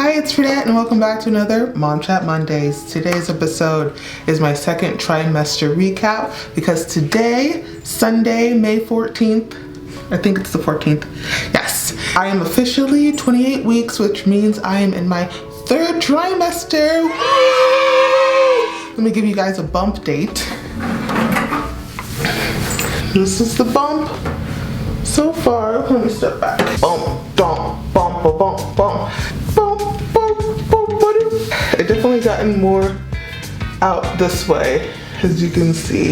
Hi, it's Renette and welcome back to another Mom Chat Mondays. Today's episode is my second trimester recap because today, Sunday, May 14th, I think it's the 14th, yes, I am officially 28 weeks, which means I am in my third trimester. Woo! Let me give you guys a bump date. This is the bump so far. Let me step back. Bump, bump, bump, bump, bump, bump. It definitely gotten more out this way, as you can see.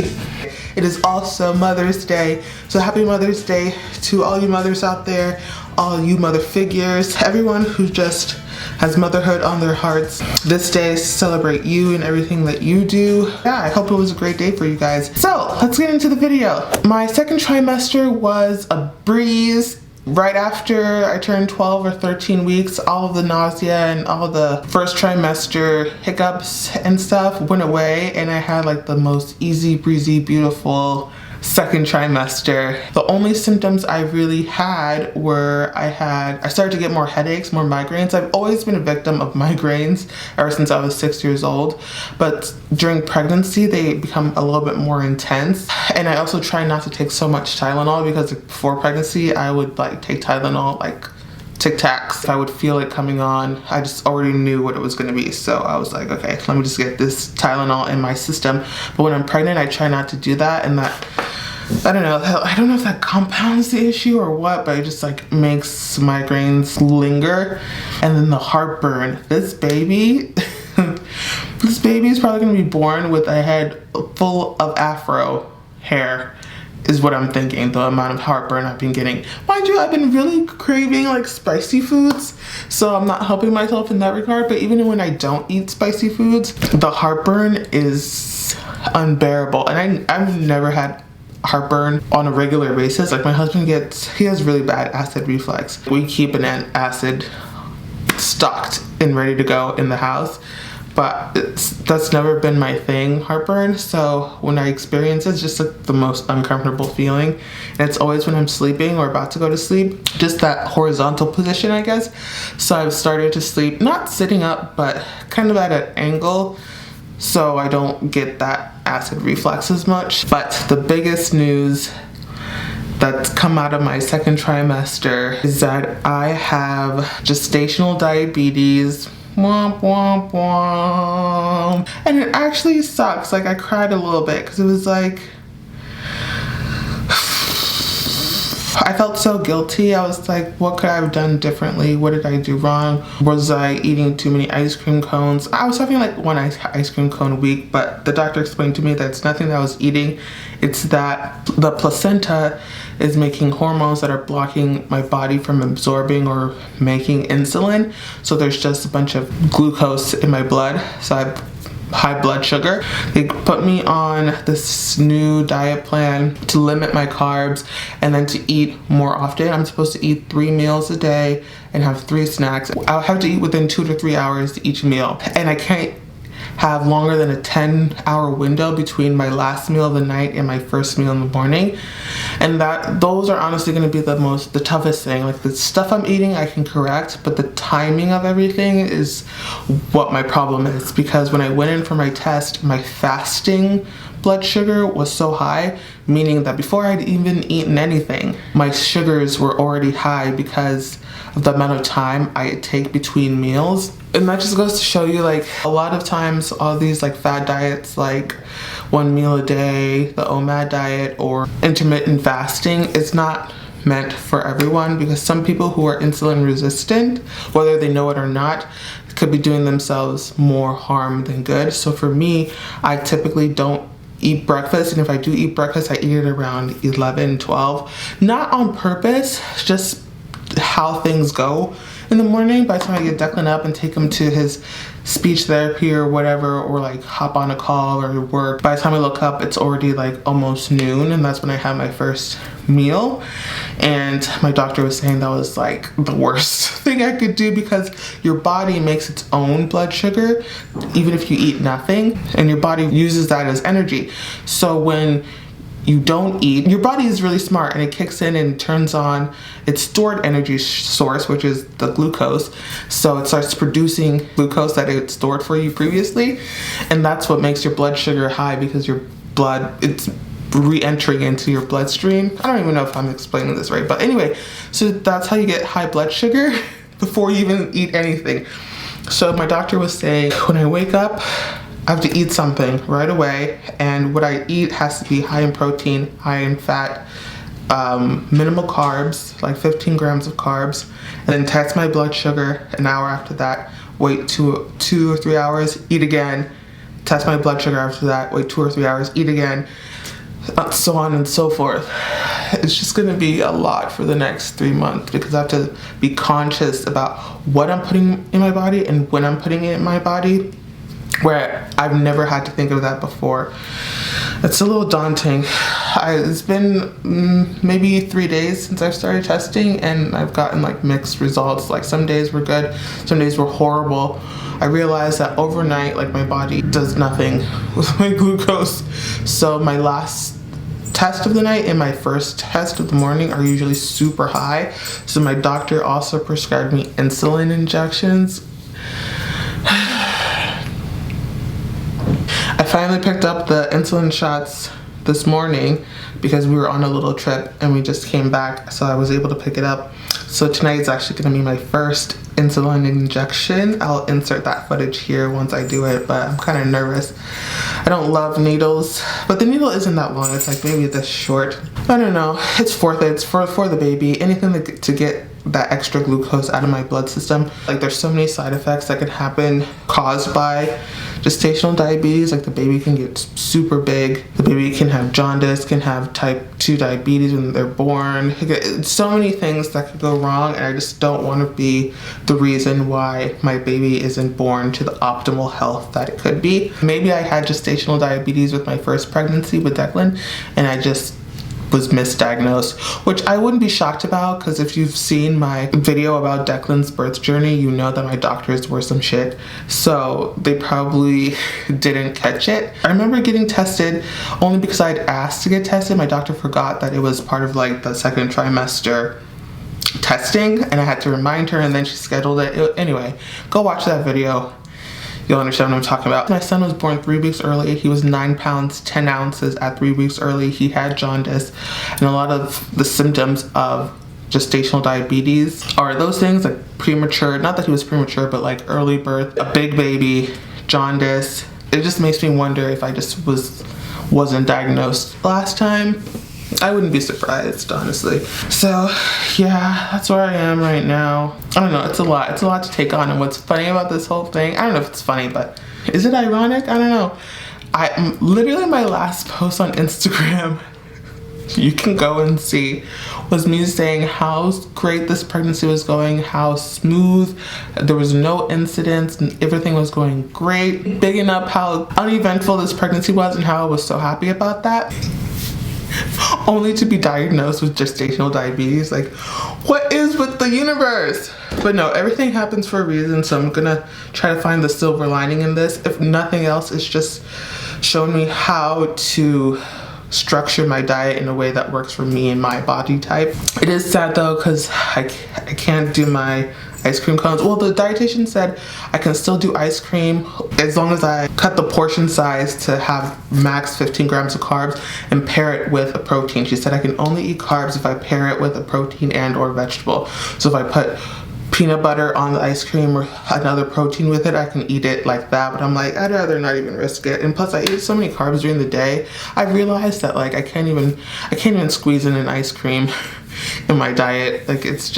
It is also Mother's Day, so happy Mother's Day to all you mothers out there, all you mother figures, everyone who just has motherhood on their hearts. This day is to celebrate you and everything that you do. Yeah, I hope it was a great day for you guys. So let's get into the video. My second trimester was a breeze. Right after I turned 12 or 13 weeks, all of the nausea and all of the first trimester hiccups and stuff went away, and I had like the most easy breezy, beautiful second trimester. The only symptoms I really had were I started to get more headaches, more migraines. I've always been a victim of migraines ever since I was 6 years old, but during pregnancy they become a little bit more intense. And I also try not to take so much Tylenol because before pregnancy I would like take Tylenol like Tik Toks. If I would feel it coming on, I just already knew what it was gonna be. So I was like, okay, let me just get this Tylenol in my system. But when I'm pregnant, I try not to do that, and that, I don't know if that compounds the issue or what, but it just like makes migraines linger. And then the heartburn. This baby, this baby is probably gonna be born with a head full of afro hair, is what I'm thinking, the amount of heartburn I've been getting. Mind you, I've been really craving like spicy foods, so I'm not helping myself in that regard, but even when I don't eat spicy foods, the heartburn is unbearable. And I've never had heartburn on a regular basis. Like my husband he has really bad acid reflux. We keep an acid stocked and ready to go in the house, but that's never been my thing, heartburn. So when I experience it, it's just like the most uncomfortable feeling. And it's always when I'm sleeping or about to go to sleep, just that horizontal position, I guess. So I've started to sleep, not sitting up, but kind of at an angle, so I don't get that acid reflux as much. But the biggest news that's come out of my second trimester is that I have gestational diabetes. Womp womp womp. And it actually sucks. Like I cried a little bit because it was like, I felt so guilty. I was like, what could I have done differently? What did I do wrong? Was I eating too many ice cream cones? I was having like one ice cream cone a week, but the doctor explained to me that it's nothing that I was eating. It's that the placenta is making hormones that are blocking my body from absorbing or making insulin. So there's just a bunch of glucose in my blood. So I have high blood sugar. They put me on this new diet plan to limit my carbs and then to eat more often. I'm supposed to eat 3 meals a day and have 3 snacks. I'll have to eat within 2 to 3 hours each meal, and I can't have longer than a 10-hour window between my last meal of the night and my first meal in the morning. And those are honestly going to be the toughest thing. Like the stuff I'm eating I can correct, but the timing of everything is what my problem is, because when I went in for my test, my fasting blood sugar was so high, meaning that before I'd even eaten anything, my sugars were already high because of the amount of time I take between meals. And that just goes to show you, like, a lot of times all these like fad diets, like 1 meal a day, the OMAD diet, or intermittent fasting, is not meant for everyone, because some people who are insulin resistant, whether they know it or not, could be doing themselves more harm than good. So for me, I typically don't eat breakfast, and if I do eat breakfast, I eat it around 11, 12. Not on purpose, just how things go in the morning. By the time I get Declan up and take him to his speech therapy or whatever, or like hop on a call or work, by the time I look up, it's already like almost noon, and that's when I have my first meal. And my doctor was saying that was like the worst thing I could do, because your body makes its own blood sugar even if you eat nothing, and your body uses that as energy. So when you don't eat, your body is really smart and it kicks in and turns on its stored energy source, which is the glucose. So it starts producing glucose that it stored for you previously, and that's what makes your blood sugar high, because your blood, it's re-entering into your bloodstream. I don't even know if I'm explaining this right, but anyway, so that's how you get high blood sugar before you even eat anything. So my doctor was saying, when I wake up, I have to eat something right away, and what I eat has to be high in protein, high in fat, minimal carbs, like 15 grams of carbs, and then test my blood sugar an hour after that, wait 2 or 3 hours, eat again, test my blood sugar after that, wait 2 or 3 hours, eat again, so on and so forth. It's just gonna be a lot for the next 3 months, because I have to be conscious about what I'm putting in my body and when I'm putting it in my body, where I've never had to think of that before. It's a little daunting. It's been maybe 3 days since I started testing, and I've gotten like mixed results. Like some days were good, some days were horrible. I realized that overnight, like my body does nothing with my glucose. So my last test of the night and my first test of the morning are usually super high. So my doctor also prescribed me insulin injections. I finally picked up the insulin shots this morning because we were on a little trip and we just came back, so I was able to pick it up. So tonight is actually going to be my first insulin injection. I'll insert that footage here once I do it, but I'm kind of nervous. I don't love needles, but the needle isn't that long. It's like maybe this short. I don't know. It's worth it. It's for the baby. Anything to get that extra glucose out of my blood system. Like there's so many side effects that can happen caused by gestational diabetes. Like the baby can get super big. The baby can have jaundice, can have type 2 diabetes when they're born. So many things that could go wrong, and I just don't want to be the reason why my baby isn't born to the optimal health that it could be. Maybe I had gestational diabetes with my first pregnancy with Declan, and I just was misdiagnosed, which I wouldn't be shocked about, because if you've seen my video about Declan's birth journey, you know that my doctors were some shit, so they probably didn't catch it. I remember getting tested only because I'd asked to get tested. My doctor forgot that it was part of like the second trimester testing, and I had to remind her, and then she scheduled it. Anyway, go watch that video. You'll understand what I'm talking about. My son was born 3 weeks early. He was 9 pounds, 10 ounces at 3 weeks early. He had jaundice, and a lot of the symptoms of gestational diabetes are those things, like premature, not that he was premature, but like early birth, a big baby, jaundice. It just makes me wonder if I just wasn't diagnosed last time. I wouldn't be surprised, honestly. So yeah, that's where I am right now. I don't know, it's a lot to take on. And what's funny about this whole thing, I don't know if it's funny, but is it ironic? I don't know. Literally my last post on Instagram, you can go and see, was me saying how great this pregnancy was going, how smooth, there was no incidents, and everything was going great. Bigging up how uneventful this pregnancy was and how I was so happy about that. Only to be diagnosed with gestational diabetes. Like, what is with the universe? But no, everything happens for a reason, so I'm gonna try to find the silver lining in this. If nothing else, it's just showing me how to structure my diet in a way that works for me and my body type. It is sad though, because I can't do my ice cream cones. Well, the dietitian said I can still do ice cream as long as I cut the portion size to have max 15 grams of carbs and pair it with a protein. She said I can only eat carbs if I pair it with a protein and or vegetable. So if I put peanut butter on the ice cream or another protein with it, I can eat it like that. But I'm like, I'd rather not even risk it. And plus I eat so many carbs during the day, I realized that like I can't even squeeze in an ice cream in my diet. Like it's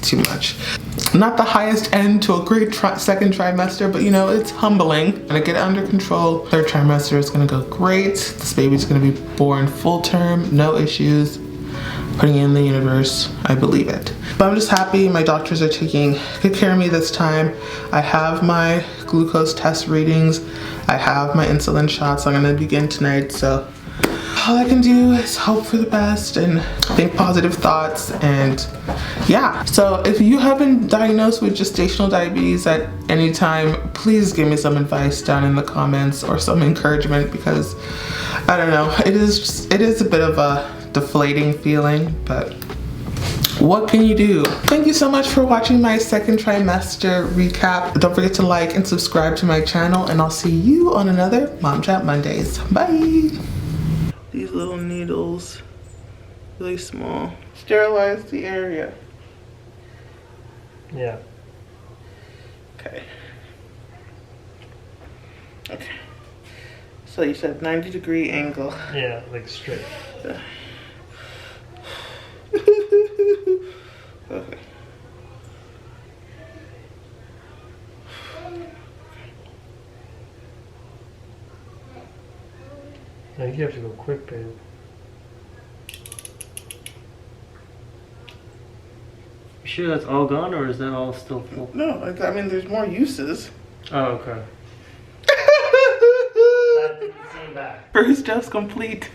too much. Not the highest end to a great second trimester, but you know, it's humbling. I'm gonna get it under control. Third trimester is gonna go great. This baby's gonna be born full term, no issues. Putting it in the universe, I believe it. But I'm just happy my doctors are taking good care of me this time. I have my glucose test readings. I have my insulin shots. I'm gonna begin tonight, so all I can do is hope for the best and think positive thoughts. And yeah, so if you have been diagnosed with gestational diabetes at any time, please give me some advice down in the comments or some encouragement, because I don't know, it is a bit of a deflating feeling, but what can you do? Thank you so much for watching my second trimester recap. Don't forget to like and subscribe to my channel, and I'll see you on another Mom Chat Mondays. Bye. These little needles, really small. Sterilize the area. Yeah. Okay. Okay. So you said 90-degree angle. Yeah, like straight. Okay. I think you have to go quick, babe. You sure that's all gone, or is that all still full? No, I mean, there's more uses. Oh, okay. That didn't seem bad. First steps complete.